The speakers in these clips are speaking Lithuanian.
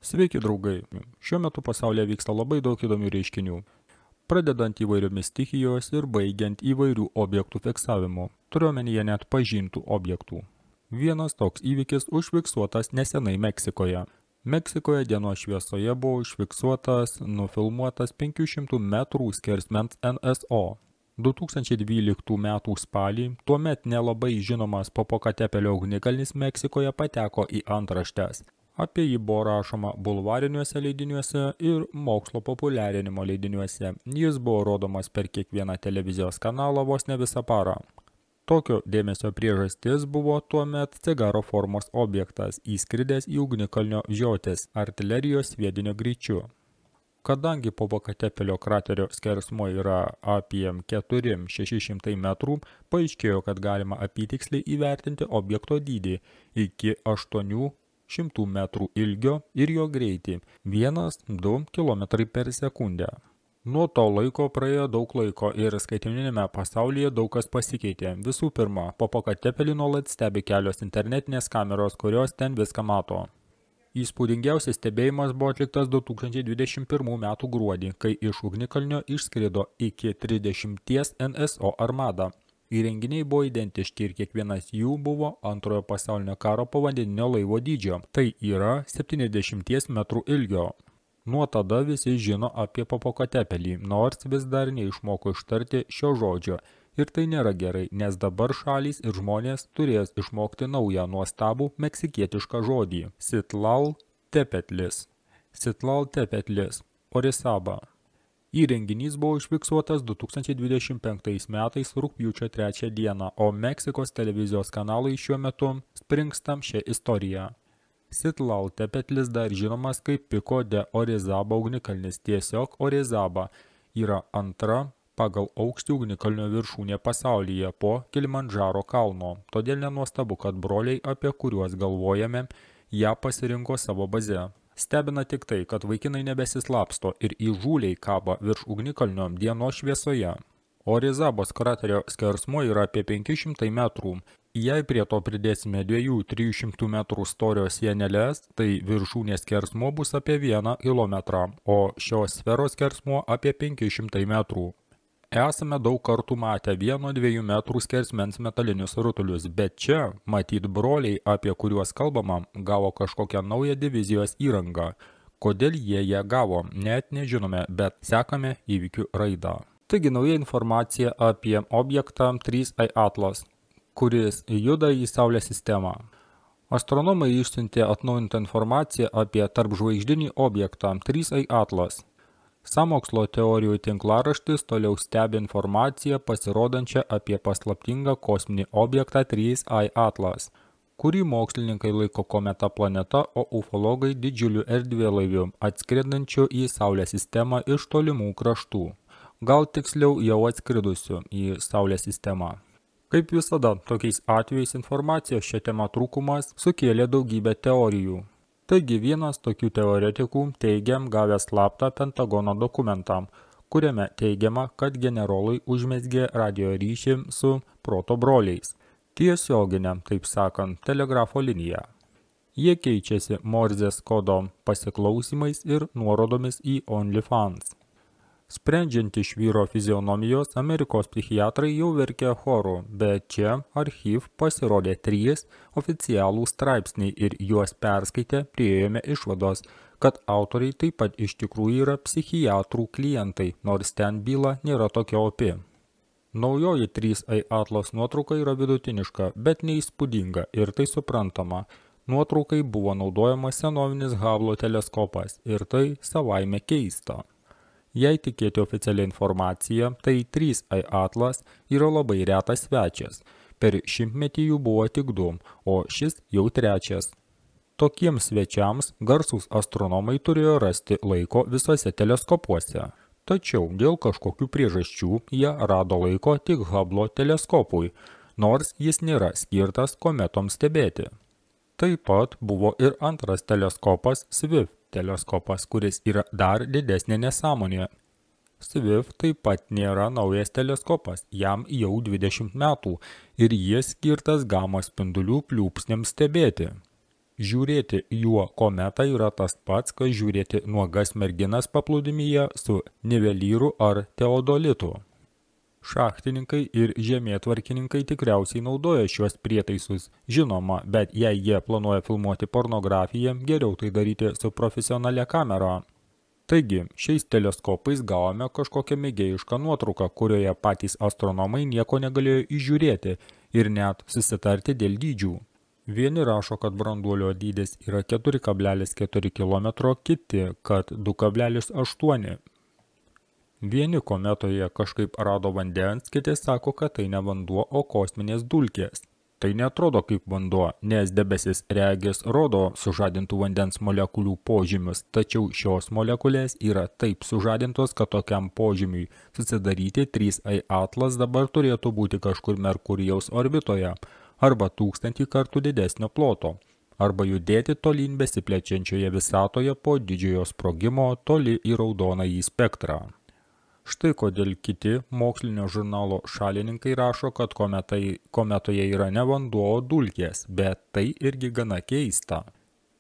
Sveiki draugai, šiuo metu pasaulyje vyksta labai daug įdomių reiškinių, pradedant įvairiomis stichijos ir baigiant įvairių objektų fiksavimu, turiuomenyje net pažintų objektų. Vienas toks įvykis užfiksuotas nesenai Meksikoje. Meksikoje dienos šviesoje buvo užfiksuotas, nufilmuotas 500 metrų skersmens NSO. 2012 metų spalį tuomet nelabai žinomas Popocatepelio ugnikalnis Meksikoje pateko į antraštes. Apie jį buvo rašoma bulvariniuose leidiniuose ir mokslo populiarinimo leidiniuose. Jis buvo rodomas per kiekvieną televizijos kanalą vos ne visą parą. Tokio dėmesio priežastis buvo tuomet cigaro formos objektas, įskridęs į ugnikalnio žiotis artilerijos sviedinio greičiu. Kadangi Popocatepelio kraterio skersmuo yra apie 400–600 metrų, paaiškėjo, kad galima apytiksliai įvertinti objekto dydį iki 800 metrų ilgio ir jo greitį 1–2 km per sekundę. Nuo to laiko praėjo daug laiko ir skaitmeniniame pasaulyje daug kas pasikeitė. Visų pirma, Popocatepelį nuolat stebi kelios internetinės kameros, kurios ten viską mato. Įspūdingiausias stebėjimas buvo atliktas 2021 metų gruodį, kai iš ugnikalnio išskrido iki 30 NSO armada. Įrenginiai buvo identiški ir kiekvienas jų buvo antrojo pasaulinio karo povandeninio laivo dydžio, tai yra 70 metrų ilgio. Nuo tada visi žino apie Popocatepelį, nors vis dar neišmoko ištarti šio žodžio. Ir tai nėra gerai, nes dabar šalys ir žmonės turės išmokti naują nuostabų meksikietišką žodį – Citlal-Tepetlis. Citlal-Tepetlis, Orizaba. Įrenginys buvo užfiksuotas 2025 metais rugpjūčio 3 dieną, o Meksikos televizijos kanalai šiuo metu springstam šią istoriją. Citlal-Tepetlis dar žinomas kaip Pico de Orizaba ugnikalnis, tiesiog Orizaba yra antra pagal aukštį ugnikalnio viršūnė pasaulyje po Kilimandžaro kalno. Todėl nenuostabu, kad broliai, apie kuriuos galvojame, ją pasirinko savo baze. Stebina tik tai, kad vaikinai nebesislapsto ir įžūliai kaba virš ugnikalnio dienos šviesoje. Orizabos kraterio skersmuo yra apie 500 metrų. Jei prie to pridėsime 200–300 metrų storio sieneles, tai viršūnės skersmuo bus apie 1 kilometrą, o šios sferos skersmuo apie 500 metrų. Esame daug kartų matę 1–2 metrų skersmens metalinius rutulius, bet čia, matyt, broliai, apie kuriuos kalbama, gavo kažkokią naują divizijos įrangą. Kodėl jie ją gavo, net nežinome, bet sekame įvykių raidą. Taigi nauja informacija apie objektą 3I Atlas, kuris juda į Saulės sistemą. Astronomai išsiuntė atnaujintą informaciją apie tarpžvaigždinį objektą 3I Atlas. Sąmokslo teorijų tinklaraštis toliau stebi informaciją pasirodančią apie paslaptingą kosminį objektą 3I Atlas, kurį mokslininkai laiko kometa planeta, o ufologai didžiuliu erdvėlaiviu atskridančiu į Saulės sistemą iš tolimų kraštų. Gal tiksliau jau atskridusiu į Saulės sistemą. Kaip visada, tokiais atvejais informacijos šią temą trūkumas sukėlė daugybę teorijų. Taigi vienas tokių teoretikų teigiam gavęs slaptą Pentagono dokumentą, kuriame teigiama, kad generolai užmezgė radio ryšį su proto broliais. Tiesioginę, taip sakant, telegrafo liniją. Jie keičiasi Morzės kodo pasiklausimais ir nuorodomis į OnlyFans. Sprendžiant iš vyro fizionomijos, Amerikos psichiatrai jau verkė choru, bet čia archyv pasirodė 3 oficialų straipsniai ir juos perskaitę priėjome išvados, kad autoriai taip pat iš tikrųjų yra psichiatrų klientai, nors ten byla nėra tokia opi. Naujoji 3I Atlas nuotrauka yra vidutiniška, bet neįspūdinga ir tai suprantama. Nuotraukai buvo naudojamas senovinis Hubble'o teleskopas ir tai savaime keista. Jei tikėti oficialią informaciją, tai 3I Atlas yra labai retas svečias. Per 100-metį jų buvo tik 2, o šis jau 3. Tokiems svečiams garsūs astronomai turėjo rasti laiko visose teleskopuose. Tačiau dėl kažkokių priežasčių jie rado laiko tik Hubble'o teleskopui, nors jis nėra skirtas kometoms stebėti. Taip pat buvo ir antras teleskopas Swift teleskopas, kuris yra dar didesnė nesąmonė. Swift taip pat nėra naujas teleskopas, jam jau 20 metų ir jis skirtas gama spindulių pliūpsniams stebėti. Žiūrėti juo kometą yra tas pats, kas žiūrėti nuogas merginas paplūdimyje su nivelyru ar teodolitu. Šachtininkai ir žemėtvarkininkai tikriausiai naudoja šiuos prietaisus, žinoma, bet jei jie planuoja filmuoti pornografiją, geriau tai daryti su profesionalia kamera. Taigi, šiais teleskopais gavome kažkokią mėgėjišką nuotrauką, kurioje patys astronomai nieko negalėjo įžiūrėti ir net susitarti dėl dydžių. Vieni rašo, kad branduolio dydis yra 4,4 km, kiti, kad 2,8. Vieni kometoje kažkaip rado vandens, kiti sako, kad tai ne vanduo, o kosminės dulkės. Tai neatrodo kaip vanduo, nes debesis regis rodo sužadintų vandens molekulių požymius, tačiau šios molekulės yra taip sužadintos, kad tokiam požymiui susidaryti 3A atlas dabar turėtų būti kažkur Merkurijaus orbitoje, arba 1000 kartų didesnio ploto, arba judėti tolyn besiplečiančioje visatoje po didžiojo sprogimo toli į raudonąjį spektrą. Štai kodėl kiti mokslinio žurnalo šalininkai rašo, kad kometoje yra ne vanduo, o dulkės, bet tai irgi gana keista.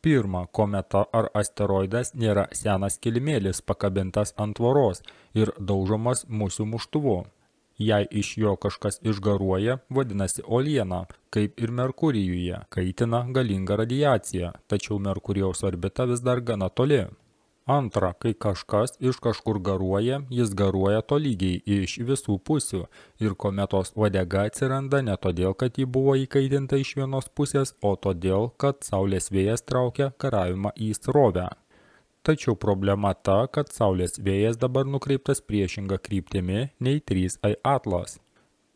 Pirma, kometa ar asteroidas nėra senas kilimėlis pakabintas ant tvoros ir daužomas musių muštuvu. Jei iš jo kažkas išgaruoja, vadinasi uoliena, kaip ir Merkurijuje, kaitina galingą radiaciją, tačiau Merkurijaus orbita vis dar gana toli. Antra, kai kažkas iš kažkur garuoja, jis garuoja tolygiai iš visų pusių ir kometos uodega atsiranda ne todėl, kad ji buvo įkaitinta iš vienos pusės, o todėl, kad saulės vėjas traukia garavimą į srovę. Tačiau problema ta, kad saulės vėjas dabar nukreiptas priešinga kryptimi nei 3A atlas.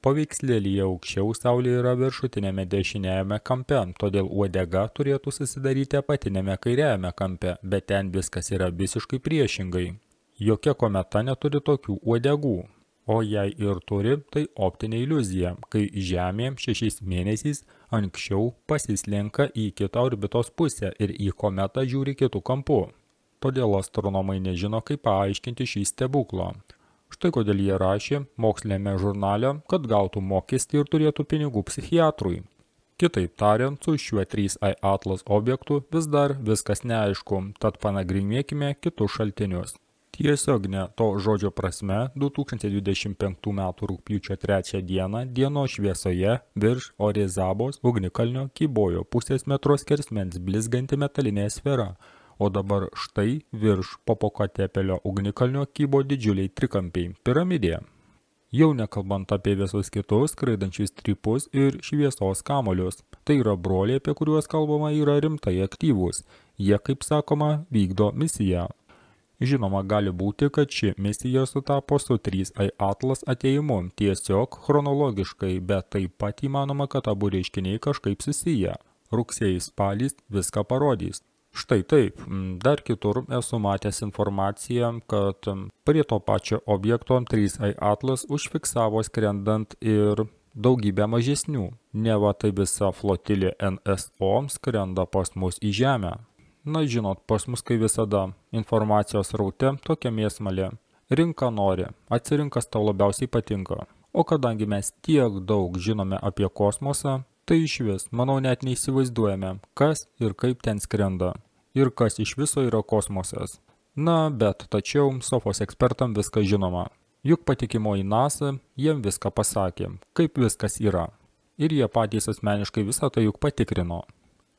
Paveikslėlyje aukščiau saulė yra viršutinėme dešiniajame kampe, todėl uodega turėtų susidaryti apatinėme kairiajame kampe, bet ten viskas yra visiškai priešingai. Jokia kometa neturi tokių uodegų, o jei ir turi, tai optinė iliuzija, kai Žemė 6 mėnesiais anksčiau pasislenka į kitą orbitos pusę ir į kometą žiūri kitų kampų. Todėl astronomai nežino, kaip paaiškinti šį stebuklą. Štai kodėl jie rašė mokslinėme žurnale, kad gautų mokestį ir turėtų pinigų psichiatrui. Kitaip tariant, su šiuo 3A atlas objektu vis dar viskas neaišku, tad panagrinėkime kitus šaltinius. Tiesioginė to žodžio prasme 2025 m. rugpjūčio 3 dieną dienos šviesoje virš Orizabos ugnikalnio kybojo pusės metro skersmens blizganti metalinė sfera, o dabar štai virš Popokatepelio ugnikalnio kybo didžiuliai trikampiai – piramidė. Jau nekalbant apie visus kitus skraidančius strypus ir šviesos kamolius. Tai yra broliai, apie kuriuos kalbama, yra rimtai aktyvūs. Jie, kaip sakoma, vykdo misiją. Žinoma, gali būti, kad ši misija sutapo su 3A atlas atėjimu tiesiog chronologiškai, bet taip pat įmanoma, kad abu reiškiniai kažkaip susiję. Rugsėjis spalis viską parodys. Štai taip, dar kitur esu matęs informaciją, kad prie to pačio objekto 3A atlas užfiksavo skrendant ir daugybę mažesnių. Neva tai visa flotilė NSO skrenda pas mus į Žemę. Na žinot, pas mus kai visada informacijos raute tokia mėsmalė. Rinka nori, atsirinkas tau labiausiai patinka. O kadangi mes tiek daug žinome apie kosmosą, tai išvis, manau, net neįsivaizduojame, kas ir kaip ten skrenda. Ir kas iš viso yra kosmosas. Na, bet tačiau sofos ekspertam viskas žinoma. Juk patikimoji NASA jiem viską pasakė, kaip viskas yra. Ir jie patys asmeniškai visą tai juk patikrino.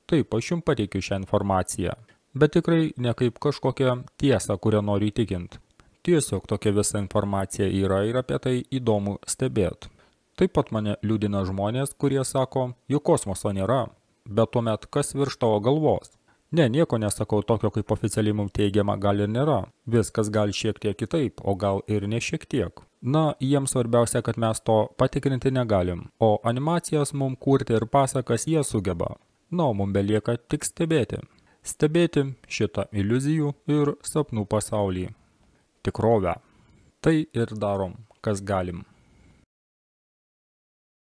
Taip, aš jums pateikiu šią informaciją. Bet tikrai ne kaip kažkokią tiesą, kurią noriu įtikinti. Tiesiog tokia visa informacija yra ir apie tai įdomu stebėti. Taip pat mane liūdina žmonės, kurie sako, jog kosmoso nėra, bet tuomet kas virš tavo galvos? Ne, nieko nesakau tokio, kaip oficialiai mums teigiama, gal ir nėra. Viskas gal šiek tiek kitaip, o gal ir ne šiek tiek. Na, jiems svarbiausia, kad mes to patikrinti negalim, o animacijas mums kurti ir pasakas jie sugeba. Na, o mums belieka tik stebėti. Stebėti šitą iliuzijų ir sapnų pasaulį. Tikrovę. Tai ir darom, kas galim.